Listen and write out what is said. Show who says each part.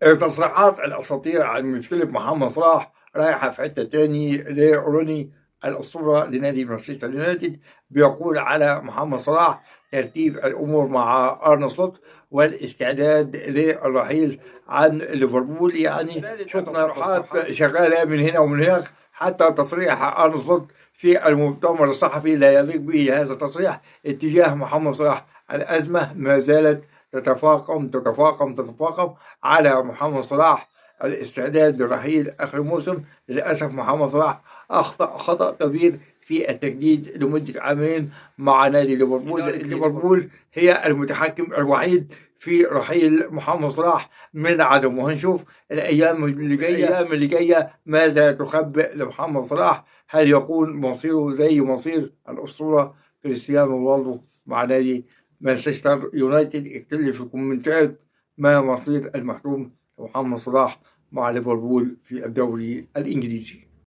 Speaker 1: تصريحات الأساطير عن مشكلة محمد صلاح رايحة في حتة تاني لروني الأسطورة لنادي مانشستر يونايتد. بيقول على محمد صلاح ترتيب الأمور مع أرن سلوت والاستعداد للرحيل عن ليفربول. يعني شفنا تصريحات شغالة من هنا ومن هناك، حتى تصريح أرن سلوت في المؤتمر الصحفي لا يليق به هذا التصريح اتجاه محمد صلاح. الأزمة ما زالت تتفاقم على محمد صلاح. الاستعداد للرحيل آخر الموسم. للأسف محمد صلاح أخطأ خطأ كبير في التجديد لمدة عامين مع نادي ليفربول. ليفربول هي المتحكم الوحيد في رحيل محمد صلاح من عدم. وهنشوف الأيام اللي جاية ماذا تخبئ لمحمد صلاح. هل يكون مصيره زي مصير الأسطورة كريستيانو رونالدو مع نادي مانشستر يونايتد؟ اكتب لي في الكومنتات ما مصير المحتوم محمد صلاح مع ليفربول في الدوري الإنجليزي.